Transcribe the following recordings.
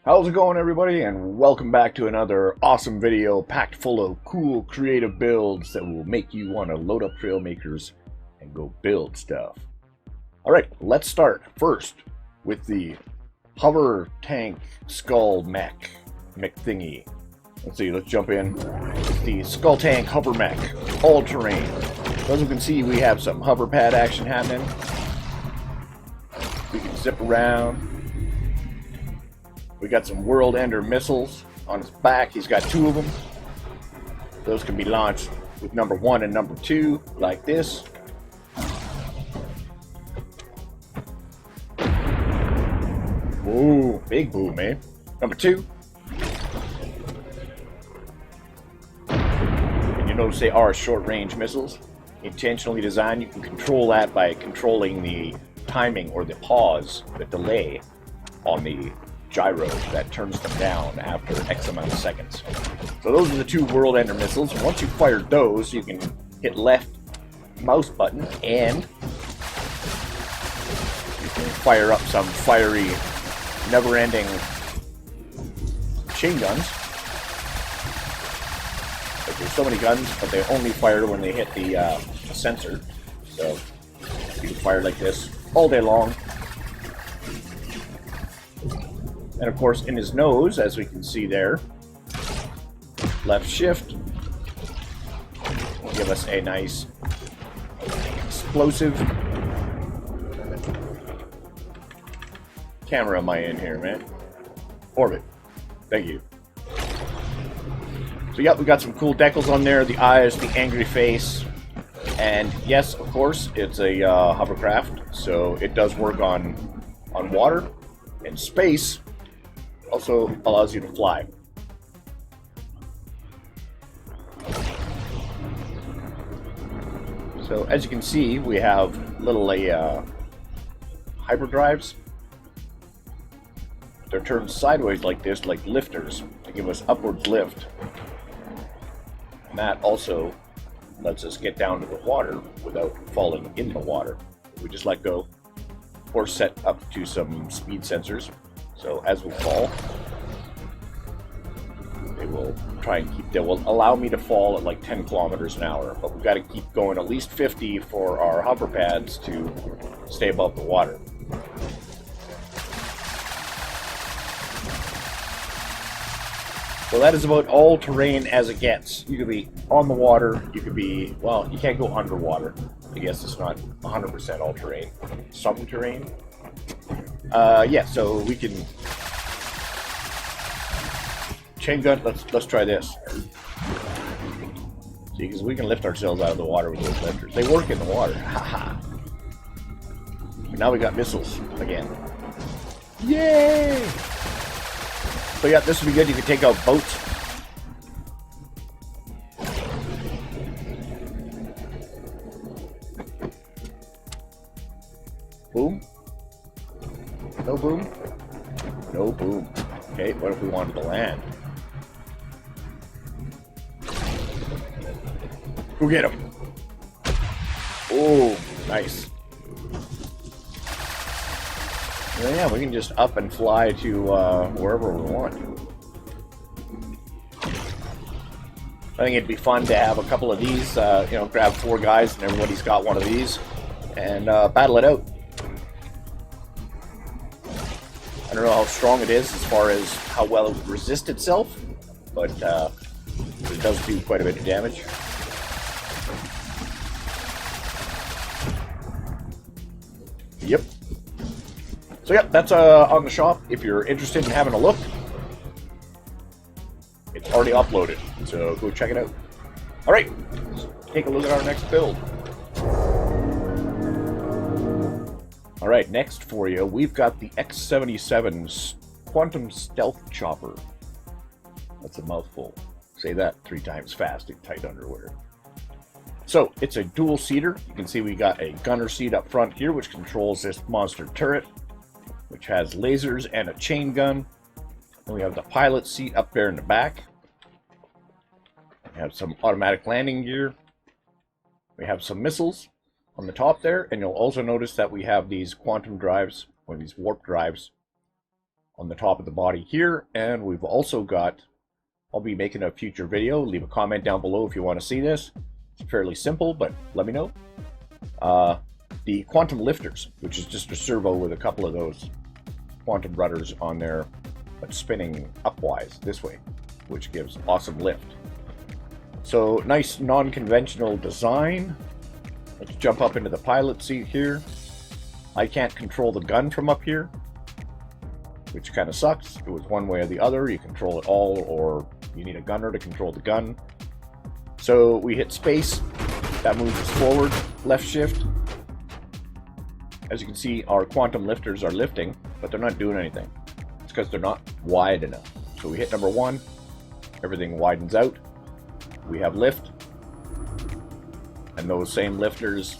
How's it going, everybody, and welcome back to another awesome video packed full of cool creative builds that will make you want to load up Trailmakers and go build stuff. Alright, let's start first with the hover tank skull mech thingy. Let's see, let's jump in. The skull tank hover mech, all terrain. As you can see, we have some hover pad action happening. We can zip around. We got some World Ender missiles on his back. He's got two of them. Those can be launched with number 1 and number 2, like this. Whoa, big boom, eh? Number 2. And you notice they are short-range missiles. Intentionally designed. You can control that by controlling the timing or the pause, the delay on the gyro that turns them down after X amount of seconds. So those are the 2 World Ender missiles. Once you've fired those, you can hit left mouse button and you can fire up some fiery, never-ending chain guns. Like, there's so many guns, but they only fire when they hit the sensor. So you can fire like this all day long. And of course, in his nose, as we can see there, left shift will give us a nice explosive camera. Am I in here, man? Orbit. Thank you. So yeah, we got some cool decals on there. The eyes, the angry face, and yes, of course, it's a hovercraft, so it does work on water and space. Also allows you to fly. So as you can see, we have little hyperdrives. They're turned sideways like this, like lifters, to give us upwards lift. And that also lets us get down to the water without falling in the water. We just let go, or set up to some speed sensors. So as we fall, they will allow me to fall at like 10 kilometers an hour, but we've got to keep going at least 50 for our hover pads to stay above the water. So that is about all terrain as it gets. You could be on the water, you could be, well, you can't go underwater. I guess it's not 100% all terrain. Some terrain. Yeah, so we can chain gun. Let's try this. See, because we can lift ourselves out of the water with those lifters. They work in the water. Haha. Now we got missiles again. Yay! So yeah, this would be good. You can take out boats. Boom. No boom. No boom. Okay, what if we wanted to land? Go get him. Oh, nice. Yeah, we can just up and fly to wherever we want. I think it'd be fun to have a couple of these, you know, grab 4 guys and everybody's got one of these and battle it out. I don't know how strong it is as far as how well it would resist itself, but it does do quite a bit of damage. Yep. So yep, that's on the shop. If you're interested in having a look, it's already uploaded, so go check it out. Alright, let's take a look at our next build. Alright, next for you, we've got the X-77's Quantum Stealth Chopper. That's a mouthful. Say that 3 times fast in tight underwear. So, it's a dual-seater. You can see we got a gunner seat up front here, which controls this monster turret, which has lasers and a chain gun. And we have the pilot seat up there in the back. We have some automatic landing gear. We have some missiles on the top there, and you'll also notice that we have these quantum drives, or these warp drives, on the top of the body here. And we've also got, I'll be making a future video. Leave a comment down below if you want to see this. It's fairly simple, but let me know. The quantum lifters, which is just a servo with a couple of those quantum rudders on there, but spinning upwise this way, which gives awesome lift. So nice non-conventional design. Let's jump up into the pilot seat here. I can't control the gun from up here, which kind of sucks. It was one way or the other. You control it all, or you need a gunner to control the gun. So we hit space. That moves us forward. Left shift. As you can see, our quantum lifters are lifting, but they're not doing anything. It's because they're not wide enough. So we hit number 1. Everything widens out. We have lift. And those same lifters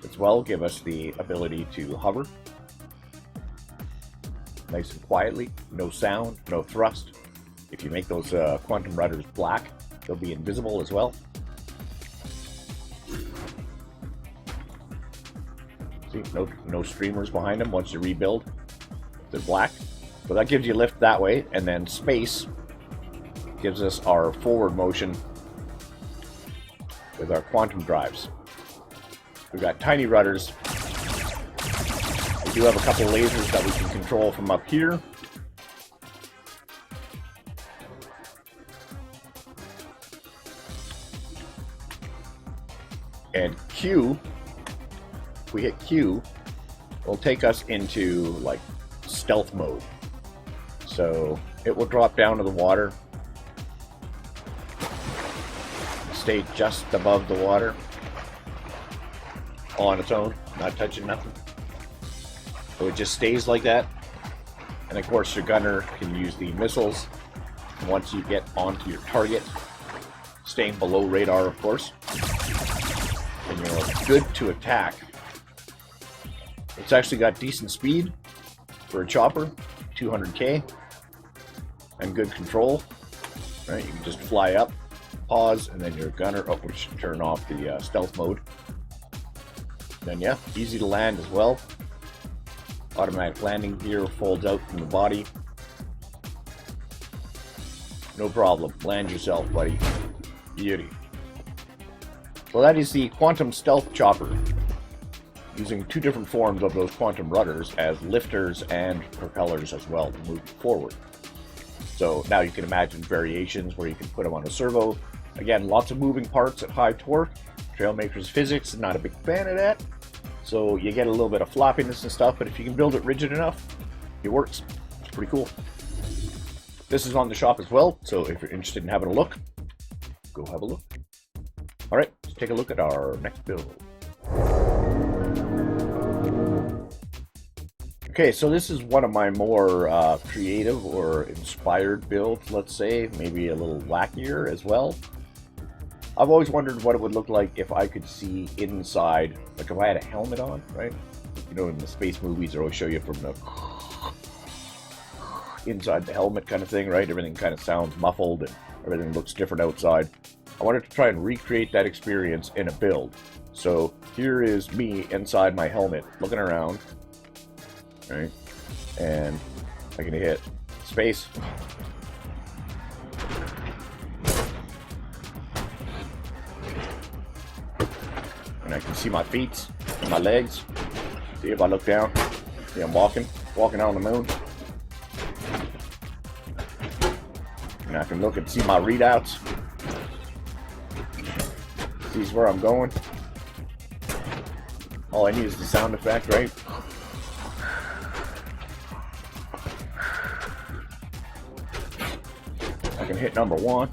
as well give us the ability to hover. Nice and quietly. No sound, no thrust. If you make those quantum rudders black, they'll be invisible as well. See, no streamers behind them once you rebuild. They're black. So that gives you lift that way, and then space gives us our forward motion with our quantum drives. We've got tiny rudders. We do have a couple lasers that we can control from up here. And Q, if we hit Q, it'll take us into like stealth mode. So it will drop down to the water, stay just above the water on its own, not touching nothing. So it just stays like that. And of course your gunner can use the missiles once you get onto your target, staying below radar of course. And you're good to attack. It's actually got decent speed for a chopper, 200k, and good control. Right, you can just fly up, pause, and then your gunner, which turn off the stealth mode. Then yeah, easy to land as well. Automatic landing gear folds out from the body. No problem. Land yourself, buddy. Beauty. So that is the quantum stealth chopper, using 2 different forms of those quantum rudders as lifters and propellers as well to move forward. So now you can imagine variations where you can put them on a servo. Again, lots of moving parts at high torque. Trailmakers physics, not a big fan of that. So you get a little bit of floppiness and stuff, but if you can build it rigid enough, it works. It's pretty cool. This is on the shop as well, so if you're interested in having a look, go have a look. All right, let's take a look at our next build. Okay, so this is one of my more creative or inspired builds, let's say, maybe a little wackier as well. I've always wondered what it would look like if I could see inside, like if I had a helmet on, right? You know, in the space movies, they always show you from the inside the helmet kind of thing, right? Everything kind of sounds muffled and everything looks different outside. I wanted to try and recreate that experience in a build. So here is me inside my helmet, looking around, right? And I can hit space. And I can see my feet and my legs. See, if I look down, see I'm walking out on the moon. And I can look and see my readouts. See where I'm going. All I need is the sound effect, right? I can hit number 1.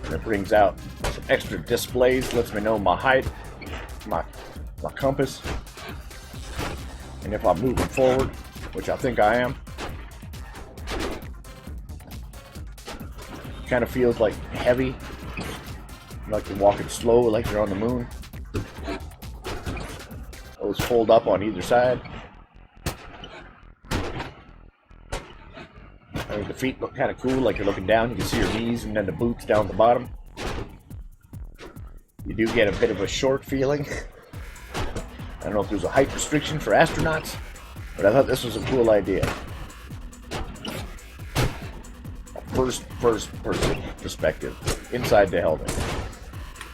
And it brings out some extra displays, lets me know my height, my compass, and if I'm moving forward, which I think I am. Kind of feels like heavy, like you're walking slow, like you're on the moon. Those fold up on either side. I mean, the feet look kind of cool, like you're looking down. You can see your knees and then the boots down at the bottom. You do get a bit of a short feeling. I don't know if there's a height restriction for astronauts, But I thought this was a cool idea. First person perspective inside the helmet.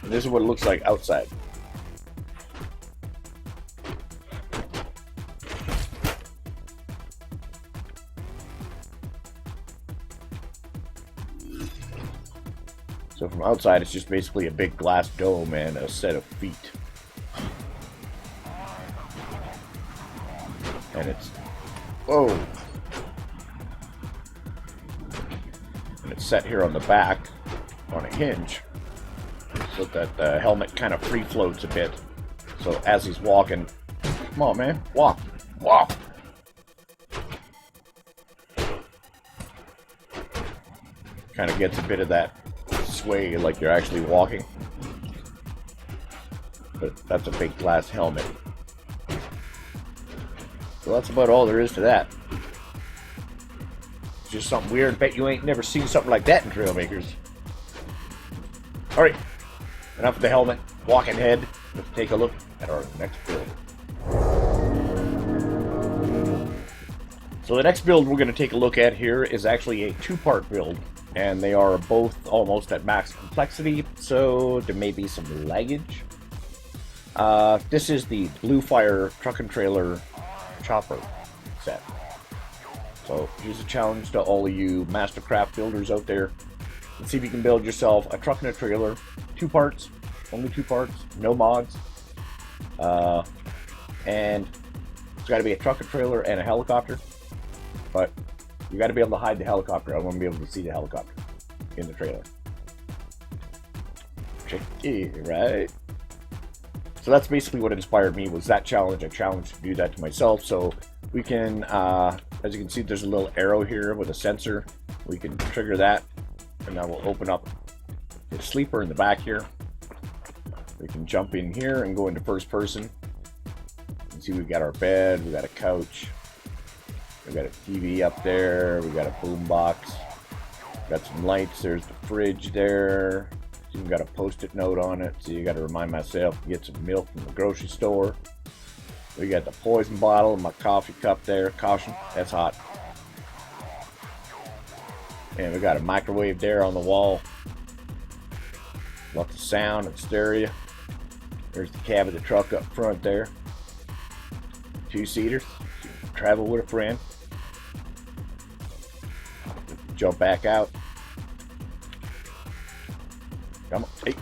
And this is what it looks like outside. So from outside, it's just basically a big glass dome and a set of feet. And it's... whoa! And it's set here on the back on a hinge so that the helmet kind of free floats a bit. So as he's walking, come on man, walk, walk! Kind of gets a bit of that sway like you're actually walking. But that's a big glass helmet. So that's about all there is to that. It's just something weird. Bet you ain't never seen something like that in Trailmakers. Alright, enough of the helmet. Walking head. Let's take a look at our next build. So the next build we're going to take a look at here is actually a two-part build. And they are both almost at max complexity, so there may be some laggage. This is the BlueFire truck and trailer chopper set. So here's a challenge to all of you mastercraft builders out there. Let's see if you can build yourself a truck and a trailer. 2 parts, only 2 parts, no mods. And it's got to be a truck, a trailer, and a helicopter. But you got to be able to hide the helicopter. I want to be able to see the helicopter in the trailer. Tricky, right? So that's basically what inspired me, was that challenge. I challenged to do that to myself. So we can, as you can see, there's a little arrow here with a sensor. We can trigger that, and that will open up the sleeper in the back here. We can jump in here and go into first person. You can see we've got our bed, we've got a couch. We got a TV up there. We got a boom box. Got some lights. There's the fridge there. Even got a post-it note on it, so you got to remind myself to get some milk from the grocery store. We got the poison bottle and my coffee cup there. Caution, that's hot. And we got a microwave there on the wall. Lots of sound and stereo. There's the cab of the truck up front there. 2-seaters. Travel with a friend. Jump back out. Come on, hey.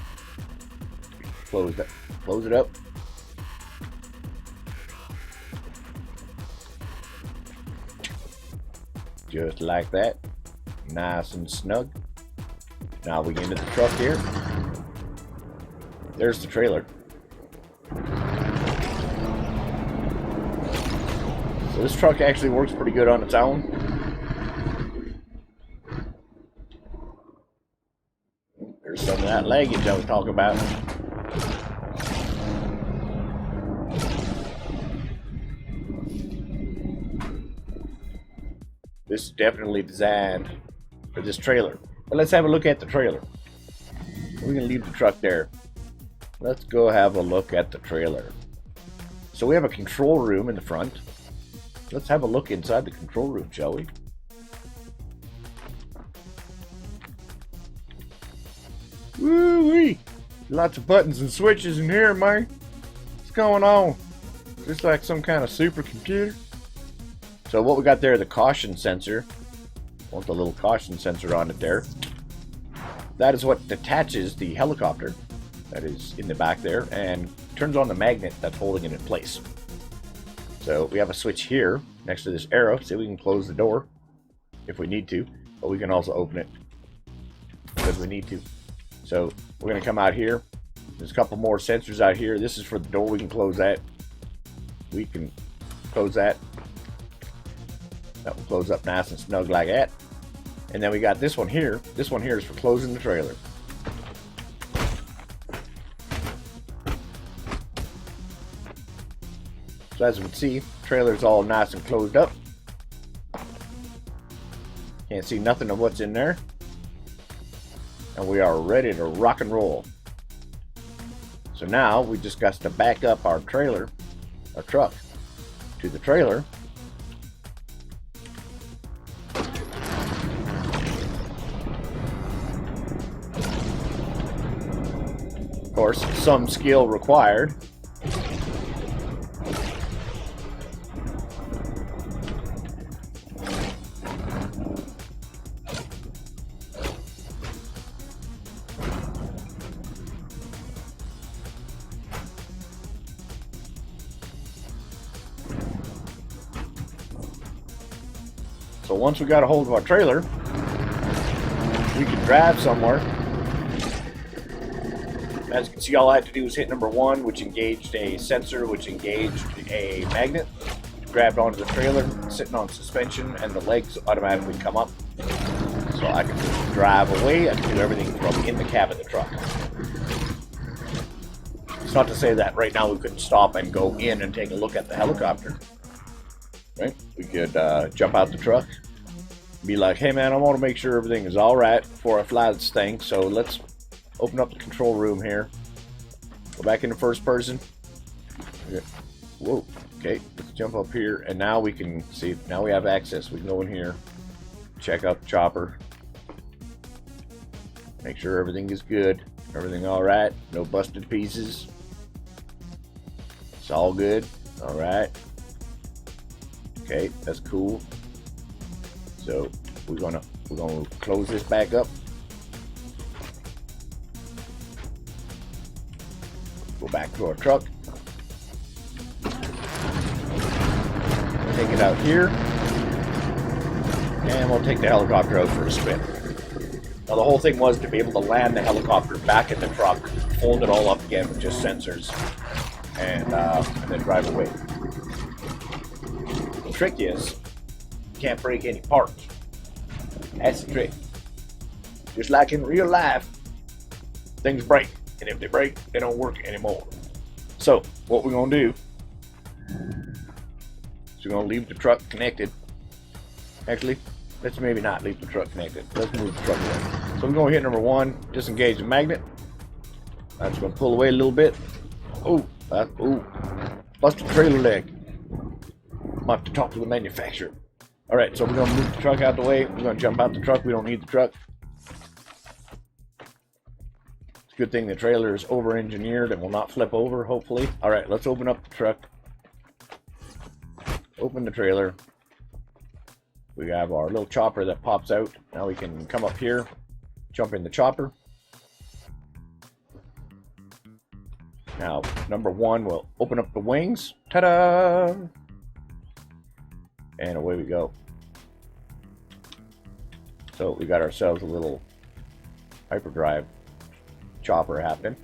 Close that. Close it up. Just like that. Nice and snug. Now we get into the truck here. There's the trailer. So this truck actually works pretty good on its own. There's some of that laggage I was talking about. This is definitely designed for this trailer. But let's have a look at the trailer. We're going to leave the truck there. Let's go have a look at the trailer. So we have a control room in the front. Let's have a look inside the control room, shall we? Woo-wee! Lots of buttons and switches in here, man. What's going on? Just like some kind of supercomputer. So what we got there, the caution sensor. Want the little caution sensor on it there. That is what detaches the helicopter that is in the back there and turns on the magnet that's holding it in place. So we have a switch here next to this arrow, so we can close the door if we need to, but we can also open it because we need to. So we're going to come out here. There's a couple more sensors out here. This is for the door. We can close that. We can close that. That will close up nice and snug like that. And then we got this one here. This one here is for closing the trailer. So as you can see, the trailer's all nice and closed up. Can't see nothing of what's in there. And we are ready to rock and roll. So now we just got to back up our trailer, our truck, to the trailer. course, some skill required. So once we got a hold of our trailer, we can drive somewhere. As you can see, all I had to do was hit number 1, which engaged a sensor, which engaged a magnet, grabbed onto the trailer, sitting on suspension, and the legs automatically come up. So I can just drive away. I can do everything from in the cab of the truck. It's not to say that right now we couldn't stop and go in and take a look at the helicopter. Right? We could jump out the truck, be like, hey man, I want to make sure everything is alright before I fly this thing, so let's open up the control room here. Go back into first person. Okay. Whoa. Okay, let's jump up here, and now we can see, now we have access. We can go in here, check out the chopper, make sure everything is good, everything alright, no busted pieces. It's all good. Alright. Okay, that's cool. So we're gonna close this back up. Go back to our truck. Take it out here. And we'll take the helicopter out for a spin. Now the whole thing was to be able to land the helicopter back in the truck, fold it all up again with just sensors, and then drive away. The trick is, you can't break any parts. That's the trick. Just like in real life, things break, and if they break, they don't work anymore. So what we're gonna do is we're gonna leave the truck connected. Actually, let's maybe not leave the truck connected. Let's move the truck away. So I'm gonna hit number 1, disengage the magnet. I'm just gonna pull away a little bit. Oh, busted trailer leg. Might have to talk to the manufacturer. Alright, so we're going to move the truck out the way. We're going to jump out the truck. We don't need the truck. It's a good thing the trailer is over-engineered and will not flip over, hopefully. Alright, let's open up the truck. Open the trailer. We have our little chopper that pops out. Now we can come up here, jump in the chopper. Now, number 1, we'll open up the wings. Ta-da! And away we go. So we got ourselves a little hyperdrive chopper happening.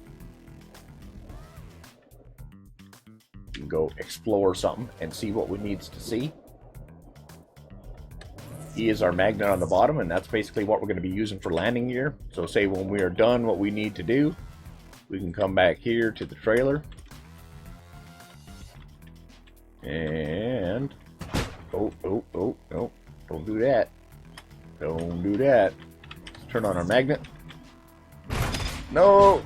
We can go explore something and see what we need to see. E is our magnet on the bottom, and that's basically what we're going to be using for landing gear. So say when we are done what we need to do, we can come back here to the trailer. And oh, no, don't do that. Don't do that. Let's turn on our magnet. No,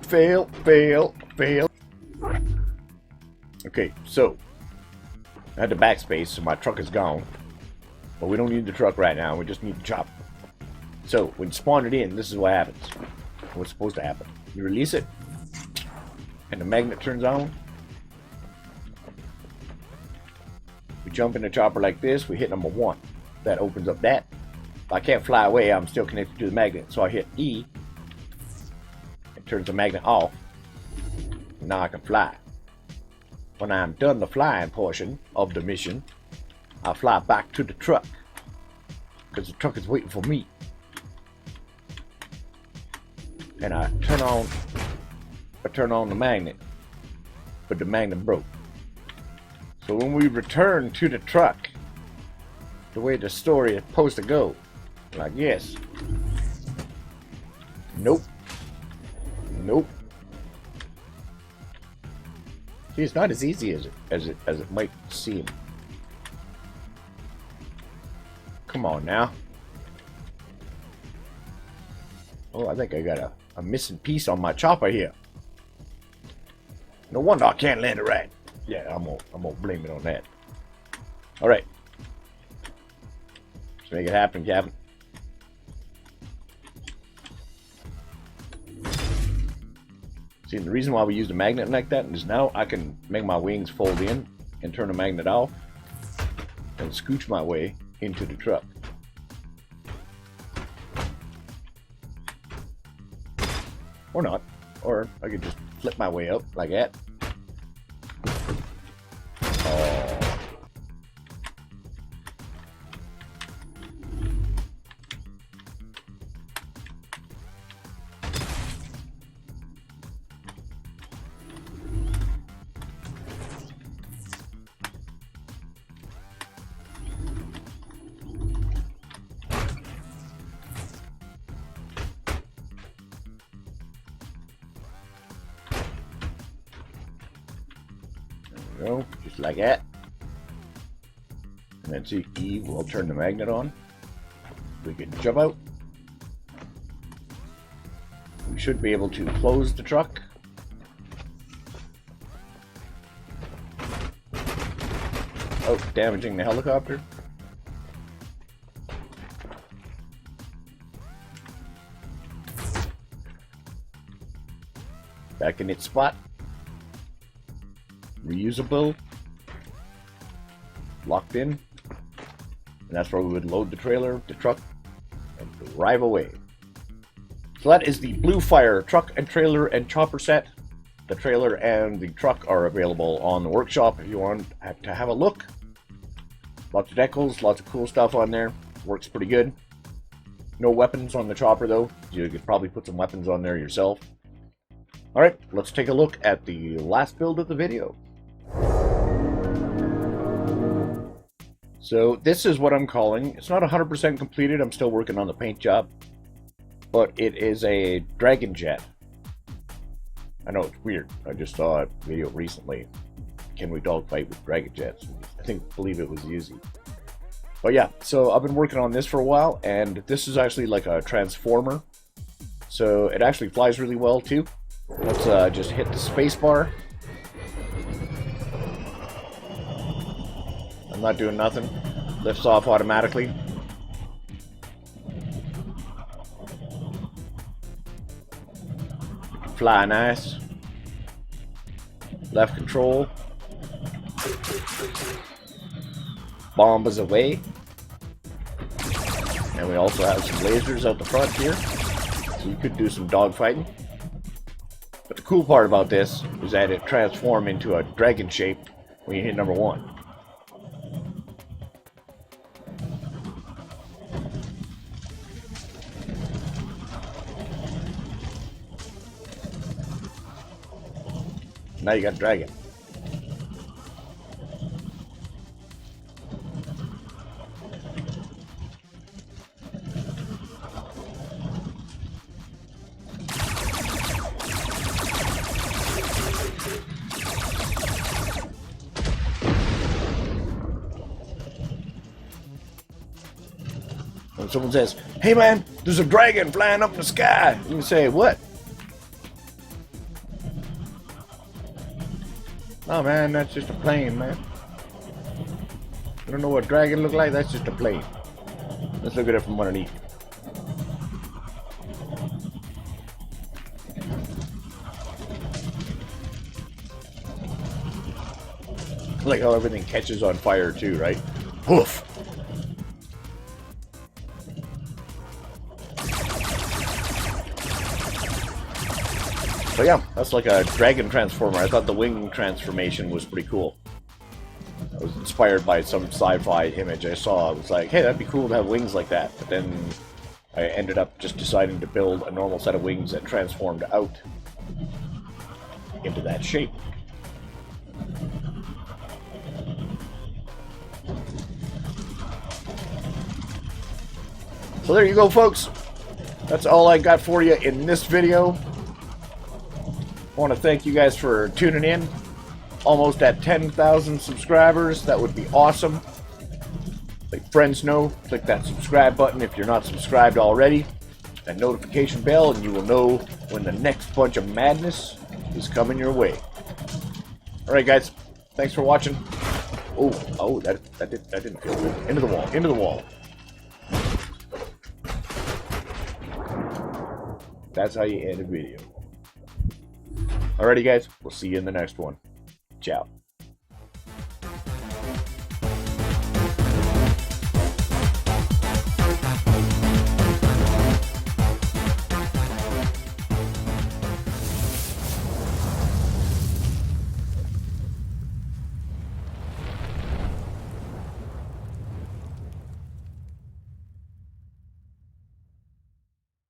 fail. Okay, so I had the backspace, so my truck is gone. But we don't need the truck right now, we just need the chopper. So when you spawn it in, this is what happens. What's supposed to happen. You release it, and the magnet turns on. We jump in the chopper like this, we hit number 1. That opens up that. If I can't fly away, I'm still connected to the magnet. So I hit E. It turns the magnet off. Now I can fly. When I'm done the flying portion of the mission, I'll fly back to the truck. Because the truck is waiting for me. And I turn on the magnet. But the magnet broke. So when we return to the truck, the way the story is supposed to go, like yes, nope. See, it's not as easy as it might seem. Come on now. Oh, I think I got a missing piece on my chopper here. No wonder I can't land it right. Yeah, I'm gonna blame it on that. All right, let's make it happen, Captain. See, the reason why we used a magnet like that is now I can make my wings fold in and turn the magnet off and scooch my way into the truck. Or not. Or I could just flip my way up like that. Oh. Go, just like that. And then see, E will turn the magnet on. We can jump out. We should be able to close the truck. Oh, damaging the helicopter. Back in its spot. Reusable, locked in, and that's where we would load the trailer, the truck, and drive away. So that is the BlueFire truck and trailer and chopper set. The trailer and the truck are available on the workshop if you want to have a look. Lots of decals, lots of cool stuff on there. Works pretty good. No weapons on the chopper though. You could probably put some weapons on there yourself. Alright, let's take a look at the last build of the video. So this is what I'm calling, it's not 100% completed, I'm still working on the paint job, but it is a dragon jet. I know it's weird, I just saw a video recently, can we dogfight with dragon jets? I believe it was easy. But yeah, so I've been working on this for a while, and this is actually like a transformer, so it actually flies really well too. Let's just hit the space bar. I'm not doing nothing. Lifts off automatically. Fly nice. Left control. Bombs away. And we also have some lasers out the front here. So you could do some dogfighting. But the cool part about this is that it transforms into a dragon shape when you hit number 1. Now you got a dragon. When someone says, "Hey man, there's a dragon flying up in the sky," you can say, "What?" "Oh man, that's just a plane, man. You don't know what a dragon look like? That's just a plane. Let's look at it from underneath." I like how everything catches on fire too, right? Poof! So yeah, that's like a dragon transformer. I thought the wing transformation was pretty cool. I was inspired by some sci-fi image I saw. I was like, hey, that'd be cool to have wings like that. But then I ended up just deciding to build a normal set of wings that transformed out into that shape. So there you go, folks. That's all I got for you in this video. I want to thank you guys for tuning in. Almost at 10,000 subscribers. That would be awesome. Let friends know. Click that subscribe button if you're not subscribed already. That notification bell, and you will know when the next bunch of madness is coming your way. Alright guys, thanks for watching. Oh, that didn't feel good. Into the wall, into the wall. That's how you end a video. Alrighty, guys. We'll see you in the next one. Ciao.